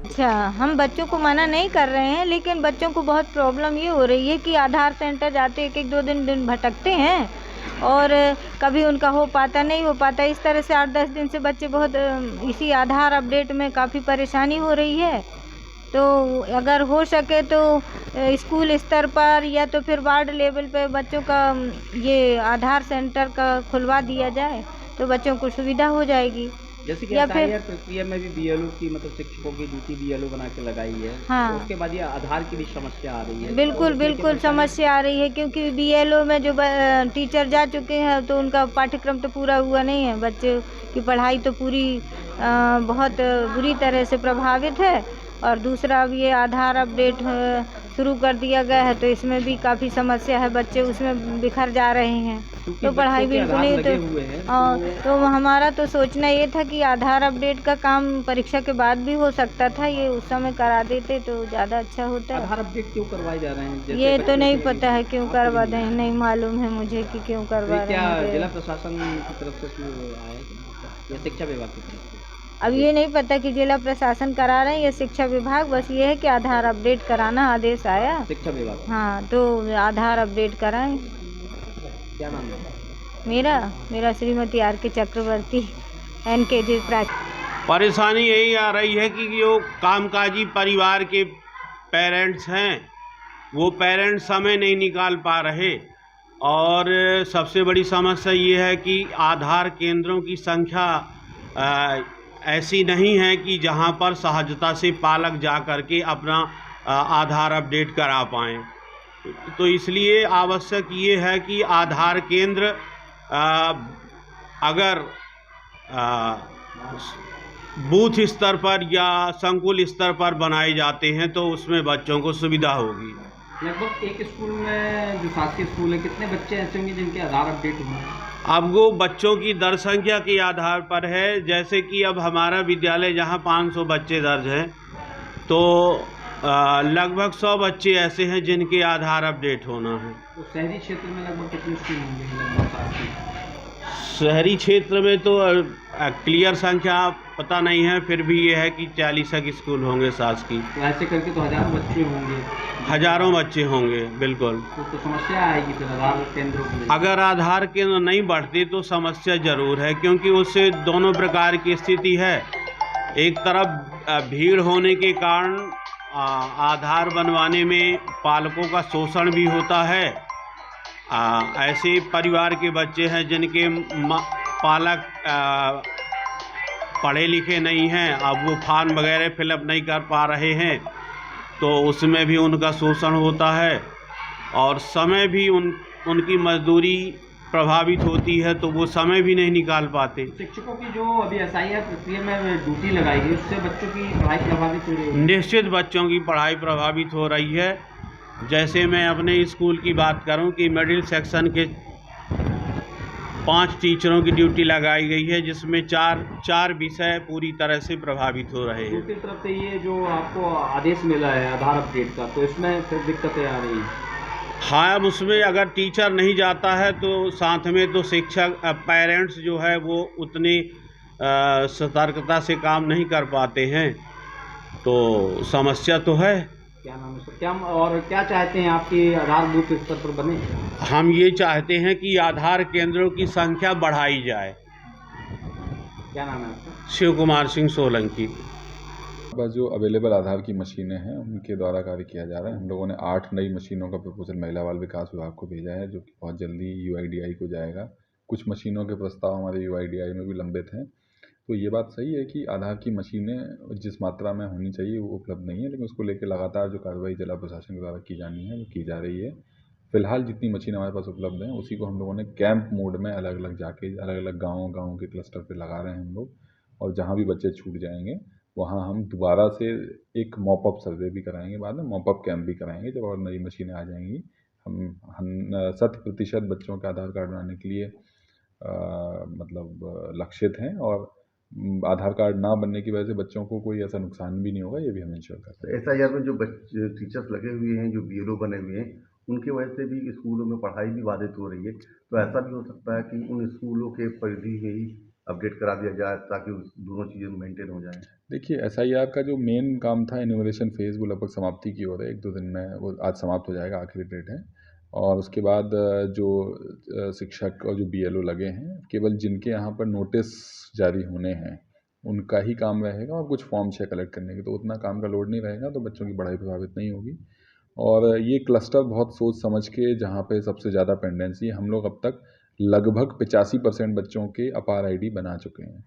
अच्छा, हम बच्चों को मना नहीं कर रहे हैं, लेकिन बच्चों को बहुत प्रॉब्लम ये हो रही है कि आधार सेंटर जाते एक एक दो दिन भटकते हैं और कभी उनका हो पाता नहीं हो पाता। इस तरह से 8-10 दिन से बच्चे बहुत इसी आधार अपडेट में काफ़ी परेशानी हो रही है। तो अगर हो सके तो स्कूल स्तर पर या तो फिर वार्ड लेवल पे बच्चों का ये आधार सेंटर का खुलवा दिया जाए तो बच्चों को सुविधा हो जाएगी। जैसे कि या फिर एसआईआर प्रक्रिया में भी बीएलओ की मतलब शिक्षकों की ड्यूटी बीएलओ बना के लगाई है। हाँ, तो उसके बाद ये आधार की भी समस्या आ रही है। बिल्कुल तो बिल्कुल समस्या आ रही है, क्योंकि बीएलओ में जो टीचर जा चुके हैं तो उनका पाठ्यक्रम तो पूरा हुआ नहीं है। बच्चे की पढ़ाई तो पूरी बहुत बुरी तरह से प्रभावित है। और दूसरा अब ये आधार अपडेट शुरू कर दिया गया है तो इसमें भी काफ़ी समस्या है, बच्चे उसमें बिखर जा रहे हैं तो पढ़ाई बिल्कुल नहीं। तो हमारा तो सोचना ये था कि आधार अपडेट का काम परीक्षा के बाद भी हो सकता था, ये उस समय करा देते तो ज़्यादा अच्छा होता। आधार अपडेट क्यों करवाए जा रहे हैं? ये तो नहीं पता है क्यों करवा रहे हैं, नहीं मालूम है मुझे कि क्यों करवा रहे हैं। क्या जिला प्रशासन की तरफ से आया है या शिक्षा विभाग की तरफ से? अब ये नहीं पता कि जिला प्रशासन करा रहे हैं या शिक्षा विभाग, बस ये है कि आधार अपडेट कराना आदेश आया शिक्षा विभाग। हाँ, तो आधार अपडेट कराएं। क्या नाम है? मेरा श्रीमती आर के चक्रवर्ती, NKJ प्राचार्य। परेशानी यही आ रही है कि जो कामकाजी परिवार के पेरेंट्स हैं वो पेरेंट्स समय नहीं निकाल पा रहे, और सबसे बड़ी समस्या ये है कि आधार केंद्रों की संख्या ऐसी नहीं है कि जहां पर सहजता से पालक जा कर के अपना आधार अपडेट करा पाएँ। तो इसलिए आवश्यक ये है कि आधार केंद्र अगर बूथ स्तर पर या संकुल स्तर पर बनाए जाते हैं तो उसमें बच्चों को सुविधा होगी। लगभग एक स्कूल में जो शासकीय स्कूल है कितने बच्चे ऐसे होंगे जिनके आधार अपडेट हुए हैं? अब वो बच्चों की दर संख्या के आधार पर है। जैसे कि अब हमारा विद्यालय जहाँ 500 बच्चे दर्ज हैं तो लगभग 100 बच्चे ऐसे हैं जिनके आधार अपडेट होना है। तो शहरी क्षेत्र में लगभग कितने स्कूल होंगे? शहरी क्षेत्र में तो क्लियर संख्या पता नहीं है, फिर भी ये है कि 40 स्कूल होंगे शासकीय। तो ऐसे करके तो हजारों बच्चे होंगे। हजारों बच्चे होंगे, बिल्कुल। तो समस्या आएगी फिर आधार केंद्रों की। अगर आधार केंद्र नहीं बढ़ते तो समस्या ज़रूर है, क्योंकि उससे दोनों प्रकार की स्थिति है। एक तरफ भीड़ होने के कारण आधार बनवाने में पालकों का शोषण भी होता है। ऐसे परिवार के बच्चे हैं जिनके पालक पढ़े लिखे नहीं हैं, अब वो फॉर्म वगैरह फिलअप नहीं कर पा रहे हैं तो उसमें भी उनका शोषण होता है, और समय भी उनकी मजदूरी प्रभावित होती है तो वो समय भी नहीं निकाल पाते। शिक्षकों की जो अभी एसआईआर प्रक्रिया में ड्यूटी लगाई गई उससे बच्चों की पढ़ाई प्रभावित हो रही है? निश्चित बच्चों की पढ़ाई प्रभावित हो रही है। जैसे मैं अपने स्कूल की बात करूं कि मिडिल सेक्शन के 5 टीचरों की ड्यूटी लगाई गई है, जिसमें चार विषय पूरी तरह से प्रभावित हो रहे हैं। दूसरी तरफ से ये जो आपको आदेश मिला है आधार अपडेट का, तो इसमें फिर दिक्कतें आ रही हैं? हाँ, अब उसमें अगर टीचर नहीं जाता है तो साथ में तो शिक्षक पेरेंट्स जो है वो उतनी सतर्कता से काम नहीं कर पाते हैं, तो समस्या तो है। क्या नाम है सर? क्या चाहते हैं आपकी आधार बूथ स्तर पर बने? हम ये चाहते हैं कि आधार केंद्रों की संख्या बढ़ाई जाए। क्या नाम है आपका? शिव कुमार सिंह सोलंकी। बस जो अवेलेबल आधार की मशीनें हैं उनके द्वारा कार्य किया जा रहा है। हम लोगों ने 8 नई मशीनों का प्रपोजल महिला बाल विकास विभाग को भेजा है, जो कि बहुत जल्दी UIDAI को जाएगा। कुछ मशीनों के प्रस्ताव हमारे UIDAI में भी लंबित हैं। तो ये बात सही है कि आधार की मशीनें जिस मात्रा में होनी चाहिए वो उपलब्ध नहीं है, लेकिन उसको लेकर लगातार जो कार्रवाई जिला प्रशासन के द्वारा की जानी है वो की जा रही है। फ़िलहाल जितनी मशीन हमारे पास उपलब्ध हैं उसी को हम लोगों ने कैंप मोड में अलग अलग जाके अलग अलग गाँव के क्लस्टर पे लगा रहे हैं हम लोग। और जहाँ भी बच्चे छूट जाएंगे वहाँ हम दोबारा से एक मॉपअप सर्वे भी कराएंगे, बाद में मॉपअप कैंप भी कराएंगे जब और नई मशीनें आ जाएंगी। हम 100% बच्चों का आधार कार्ड बनाने के लिए मतलब लक्षित हैं और आधार कार्ड ना बनने की वजह से बच्चों को कोई ऐसा नुकसान भी नहीं होगा, ये भी हम इंश्योर करते हैं। SIR में जो बच्चे टीचर्स लगे हुए हैं, जो BLO बने हुए हैं, उनकी वजह से भी स्कूलों में पढ़ाई भी बाधित हो रही है, तो ऐसा भी हो सकता है कि उन स्कूलों के परिधि में ही अपडेट करा दिया जाए ताकि दोनों चीज़ें मेंटेन हो जाएं। देखिए SIR का जो मेन काम था इनोवेशन फेज़ वो लगभग समाप्ति की ओर है, 1-2 दिन में वो आज समाप्त हो जाएगा, आखिरी डेट है। और उसके बाद जो शिक्षक और जो BLO लगे हैं, केवल जिनके यहाँ पर नोटिस जारी होने हैं उनका ही काम रहेगा और कुछ फॉर्म 6 कलेक्ट करने की, तो उतना काम का लोड नहीं रहेगा, तो बच्चों की पढ़ाई प्रभावित नहीं होगी। और ये क्लस्टर बहुत सोच समझ के जहाँ पे सबसे ज़्यादा पेंडेंसी है, हम लोग अब तक लगभग 85% बच्चों के अपार ID बना चुके हैं,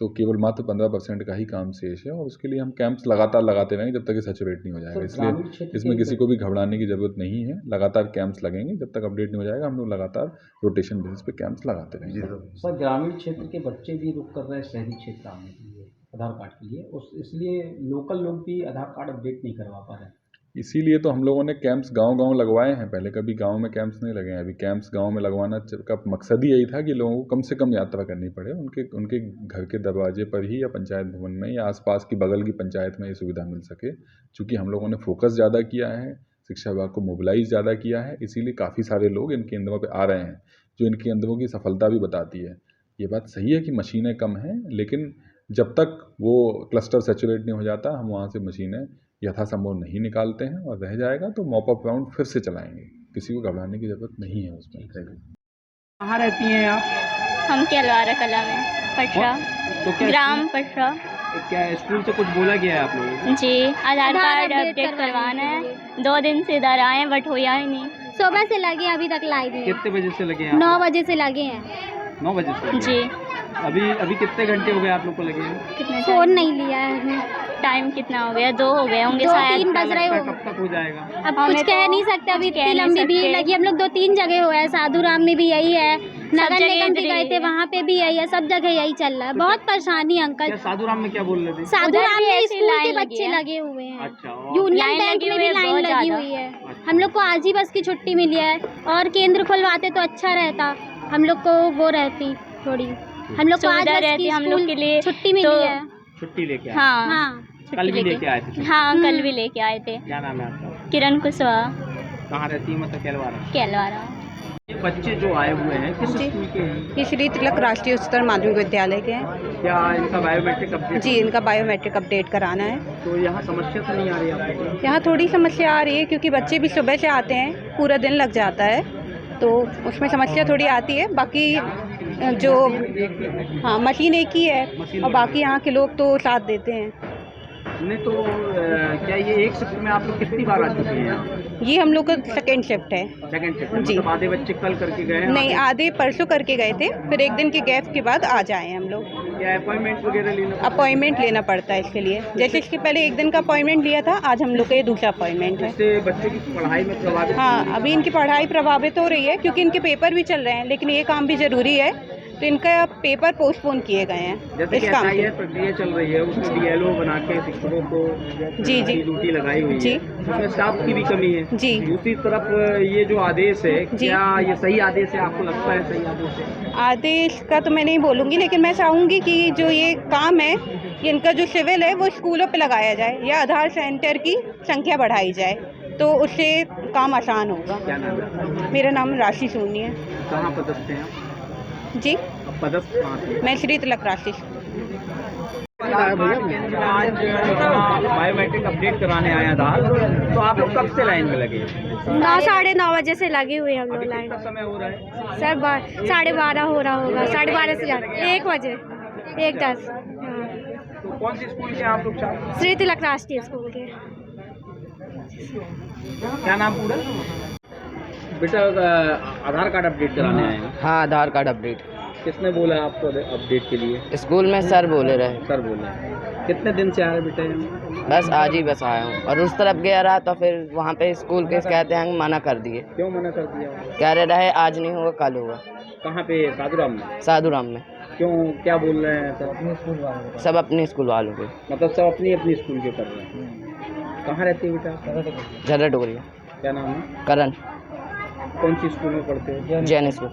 तो केवल मात्र 15% का ही काम शेष है और उसके लिए हम कैंप्स लगातार लगाते रहेंगे जब तक ये सैचुरेट नहीं हो जाएगा। इसलिए इसमें किसी को भी घबराने की ज़रूरत नहीं है, लगातार कैंप्स लगेंगे जब तक अपडेट नहीं हो जाएगा। हम लोग लगातार रोटेशन बेसिस पे कैंप्स लगाते रहेंगे। सर ग्रामीण क्षेत्र के बच्चे भी रुक कर रहे हैं शहरी क्षेत्र आने के लिए आधार कार्ड के लिए, इसलिए लोकल लोग भी आधार कार्ड अपडेट नहीं करवा पा रहे हैं। इसीलिए तो हम लोगों ने कैंप्स गांव-गांव लगवाए हैं। पहले कभी गांव में कैंप्स नहीं लगे हैं, अभी कैंप्स गांव में लगवाना का मकसद ही यही था कि लोगों को कम से कम यात्रा करनी पड़े, उनके घर के दरवाजे पर ही या पंचायत भवन में या आसपास की बगल की पंचायत में ये सुविधा मिल सके। चूँकि हम लोगों ने फोकस ज़्यादा किया है, शिक्षा विभाग को मोबिलाइज ज़्यादा किया है, इसीलिए काफ़ी सारे लोग इन केंद्रों पर आ रहे हैं, जो इन केंद्रों की सफलता भी बताती है। ये बात सही है कि मशीनें कम हैं, लेकिन जब तक वो क्लस्टर सैचुरेट नहीं हो जाता हम वहाँ से मशीनें यथासंभव नहीं निकालते हैं और रह जाएगा तो मॉपअप राउंड फिर से चलाएंगे। किसी को घबराने की ज़रूरत नहीं है उसमें। कहाँ रहती हैं आप? हम केलवारा कला में पटरा, तो क्या ग्राम पटरा। क्या स्कूल से कुछ बोला गया है आप लोगों को? जी, आधार कार्ड अपडेट करवाना है। 2 दिन से इधर आए बट होया ही नहीं। सुबह से लगे अभी तक लाई नहीं। कितने बजे से लगे हैं? 9 बजे से लगे हैं। 9 बजे से? जी। अभी कितने घंटे हो गए आप लोग को लगे हैं? कितने फोन नहीं लिया है हमने। टाइम कितना हो गया? 2 हो गए होंगे 2-3 बज रहे हो। कब तक हो जाएगा? अब कुछ कह नहीं सकते, अभी इतनी लंबी भीड़ लगी। हम लोग 2-3 जगह हुआ है, साधुराम में भी यही है, नगर निगम भी गए थे वहाँ पे भी यही है, सब जगह यही चल रहा है। बहुत परेशानी अंकल। साधुराम में क्या बोल रहे थे? साधुराम में स्कूल के बच्चे लगे हुए हैं। अच्छा, यूनियन बैंक में भी लाइन लगी हुई है। हम लोग को आज ही बस की छुट्टी मिली है और केंद्र खुलवाते तो अच्छा रहता, हम लोग को वो रहती थोड़ी। हम लोग को आज बस की हम लोग के लिए छुट्टी मिली है। छुट्टी लेके आए? हाँ, कल भी लेके आए थे? हाँ, कल भी लेके आए थे। क्या नाम है आपका? किरण कुशवाहा। कहाँ रहती है? मतलब केलवारा। बच्चे जो आए हुए हैं किस स्कूल के हैं? ये श्री तिलक राष्ट्रीय उच्चतर माध्यमिक विद्यालय के हैं। क्या इनका बायोमेट्रिक अपडेट? जी, इनका बायोमेट्रिक अपडेट कराना है। तो यहाँ समस्या तो नहीं आ रही है आपको? यहाँ थोड़ी समस्या आ रही है क्योंकि बच्चे भी सुबह से आते हैं, पूरा दिन लग जाता है, तो उसमें समस्या थोड़ी आती है। बाकी जो हाँ मशीन एक ही है और बाकी यहाँ के लोग तो साथ देते हैं। नहीं तो क्या ये एक शिफ्ट में आप लोग कितनी बार आ चुके हैं? ये हम लोग का सेकेंड शिफ्ट है। Second shift? जी। मतलब आधे बच्चे कल करके गए हैं? नहीं, आधे परसों करके गए थे, फिर एक दिन के गैप के बाद आ जाए हम लोग। क्या अपॉइंटमेंट वगैरह लेना? अपॉइंटमेंट लेना पड़ता है इसके लिए। जैसे इसके पहले एक दिन का अपॉइंटमेंट लिया था, आज हम लोग का ये दूसरा अपॉइंटमेंट है। इससे बच्चों की पढ़ाई में प्रभावित? हाँ, अभी इनकी पढ़ाई प्रभावित हो रही है क्योंकि इनके पेपर भी चल रहे हैं, लेकिन ये काम भी ज़रूरी है, तो इनका पेपर पोस्टपोन किए गए हैं जैसे इस काम के। प्रक्रिया चल रही है उसमें BLO बना के शिक्षकों को जी ड्यूटी लगाई हुई जी। है, उसमें स्टाफ की भी कमी है जी। दूसरी तरफ ये जो आदेश है, क्या ये सही आदेश है? आपको लगता है सही आदेश है? आदेश का तो मैं नहीं बोलूँगी, लेकिन मैं चाहूँगी कि जो ये काम है, इनका जो सिविल है वो स्कूलों पे लगाया जाए या आधार सेंटर की संख्या बढ़ाई जाए, तो उससे काम आसान होगा। क्या नाम है? मेरा नाम राशि सोनी है। कहाँ पदस्थ हैं आप? जी, अब पदस्थ कहाँ से? मैं श्री तिलक राशि। आज बायोमेट्रिक अपडेट कराने आए आधार, तो आप लोग कब से लाइन में लगे? 9-9:30 बजे से लगे हुए हम लोग अभी लाइन। कितना समय हो रहा है? सर 12:30 हो रहा होगा, 12:30 से जाते 1 बजे 1:10। तो कौन सी स्कूल के आप लोग छात्र? श्री तिलक राष्ट्रीय स्कूल के। क्या नाम पूरा? बेटा आधार कार्ड अपडेट कराने आए हैं। हाँ, आधार कार्ड अपडेट। किसने बोला आपको अपडेट के लिए? स्कूल में सर बोले रहे। सर बोले हैं। कितने दिन से आ रहे बेटे? बस आज ही बस आया हूँ और उस तरफ गया रहा तो फिर वहाँ पे स्कूल के कहते हैं मना कर दिए। क्यों मना कर दिया? कह रहे आज नहीं होगा कल होगा। कहाँ पे? साधुराम में? साधुराम में। क्यों, क्या बोल रहे हैं? सब अपने स्कूल वालों के? सब अपने स्कूल वालों के। मतलब सब अपनी अपनी स्कूल के कर रहे हैं। कहाँ रहती है बेटा? झर्रा डोगरिया। क्या नाम है? करण। कौन सी स्कूल में पढ़ते हो? जैन स्कूल।